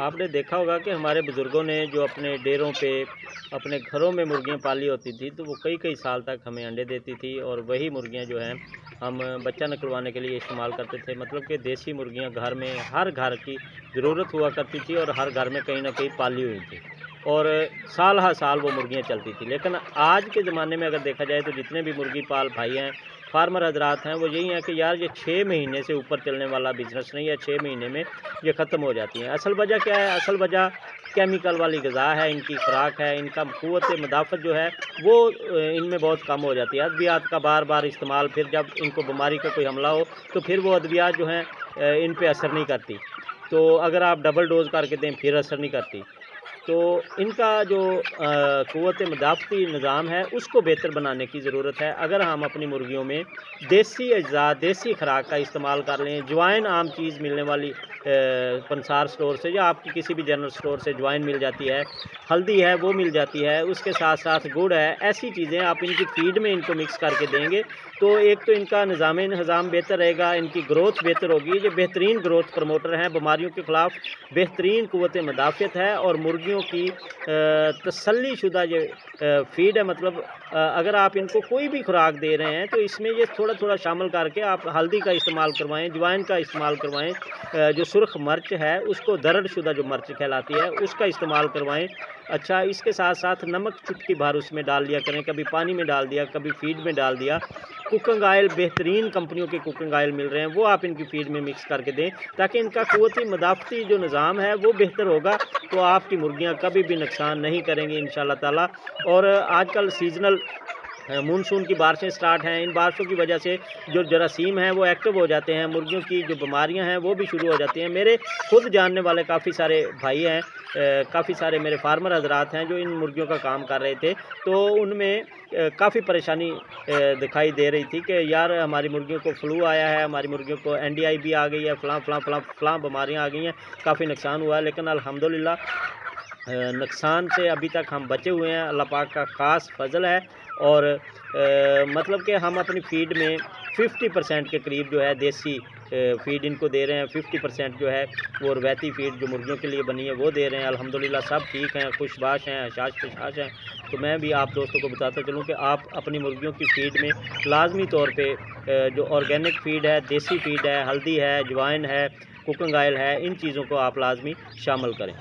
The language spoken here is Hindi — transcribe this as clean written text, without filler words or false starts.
आपने देखा होगा कि हमारे बुज़ुर्गों ने जो अपने डेरों पे, अपने घरों में मुर्गियाँ पाली होती थी, तो वो कई-कई साल तक हमें अंडे देती थी और वही मुर्गियाँ जो हैं, हम बच्चा निकलवाने के लिए इस्तेमाल करते थे। मतलब कि देसी मुर्गियाँ घर में हर घर की ज़रूरत हुआ करती थी और हर घर में कहीं न कहीं पाली हुई थी और साल हर साल वो मुर्गियाँ चलती थी। लेकिन आज के ज़माने में अगर देखा जाए तो जितने भी मुर्गी पाल भाई हैं, फार्मर हज़रात हैं, वो यही हैं कि यार ये 6 महीने से ऊपर चलने वाला बिज़नेस नहीं है, 6 महीने में ये ख़त्म हो जाती हैं। असल वजह क्या है? असल वजह केमिकल वाली ग़िज़ा है, इनकी खुराक है, इनका क़ुव्वत मुदाफ़त जो है वो इनमें बहुत कम हो जाती है। अद्वियात का बार-बार इस्तेमाल, फिर जब इनको बीमारी का कोई हमला हो तो फिर वो अद्वियात जो हैं इन पे असर नहीं करती। तो अगर आप डबल डोज़ करके दें फिर असर नहीं करती। तो इनका जो क़ुव्वत मुदाफ़ती निज़ाम है उसको बेहतर बनाने की ज़रूरत है। अगर हम अपनी मुर्गियों में देसी अज़्ज़ा, देसी खुराक का इस्तेमाल कर लें, अजवाइन आम चीज़ मिलने वाली पंसार स्टोर से या आपकी किसी भी जनरल स्टोर से अजवाइन मिल जाती है, हल्दी है वो मिल जाती है, उसके साथ-साथ गुड़ है, ऐसी चीज़ें आप इनकी फ़ीड में इनको मिक्स करके देंगे तो एक तो इनका निज़ाम बेहतर रहेगा, इनकी ग्रोथ बेहतर होगी। ये बेहतरीन ग्रोथ प्रमोटर हैं, बीमारियों के ख़िलाफ़ बेहतरीन क़ुव्वत मुदाफ़त है और मुर्गियों की तसल्लीशुदा ये फ़ीड है। मतलब अगर आप इनको कोई भी खुराक दे रहे हैं तो इसमें ये थोड़ा-थोड़ा शामिल करके आप हल्दी का इस्तेमाल करवाएँ, अजवाइन का इस्तेमाल करवाएँ, जो सुर्ख़ मिर्च है उसको दरड़शुदा जो मिर्च कहलाती है उसका इस्तेमाल करवाएँ। अच्छा, इसके साथ-साथ नमक चुटकी भर उसमें डाल दिया करें, कभी पानी में डाल दिया, कभी फ़ीड में डाल दिया। कुकिंग ऑयल, बेहतरीन कंपनियों के कुकिंग ऑयल मिल रहे हैं, वो आप इनकी फ़ीड में मिक्स करके दें ताकि इनका क़ुव्वती मुदाफ़ती जो निज़ाम है वो बेहतर होगा, तो आपकी मुर्गियाँ कभी भी नुकसान नहीं करेंगी इंशाअल्लाह ताला। और आजकल सीज़नल मानसून की बारिशें स्टार्ट हैं, इन बारिशों की वजह से जो जरासीम हैं वो एक्टिव हो जाते हैं, मुर्गियों की जो बीमारियां हैं वो भी शुरू हो जाती हैं। मेरे खुद जानने वाले काफ़ी सारे भाई हैं, काफ़ी सारे मेरे फार्मर हज़रात हैं जो इन मुर्गियों का काम कर रहे थे, तो उनमें काफ़ी परेशानी दिखाई दे रही थी कि यार हमारी मुर्गियों को फ्लू आया है, हमारी मुर्गियों को एनडीआई भी आ गई है, फ़लाँ बीमारियाँ आ गई हैं, काफ़ी नुकसान हुआ है। लेकिन अल्हम्दुलिल्लाह नुकसान से अभी तक हम बचे हुए हैं, अल्लाह पाक का ख़ास फ़ज़ल है। और मतलब कि हम अपनी फ़ीड में 50% के करीब जो है देसी फ़ीड इनको दे रहे हैं, 50% जो है वो रवायती फ़ीड जो मुर्गियों के लिए बनी है वो दे रहे हैं। अल्हम्दुलिल्लाह सब ठीक हैं, खुशबाश हैं, हशाश हैं। तो मैं भी आप दोस्तों को बताता चलूँ कि आप अपनी मुर्गियों की फ़ीड में लाज़मी तौर पे जो ऑर्गेनिक फ़ीड है, देसी फ़ीड है, हल्दी है, अजवाइन है, कुकिंग ऑयल है, इन चीज़ों को आप लाज़मी शामिल करें।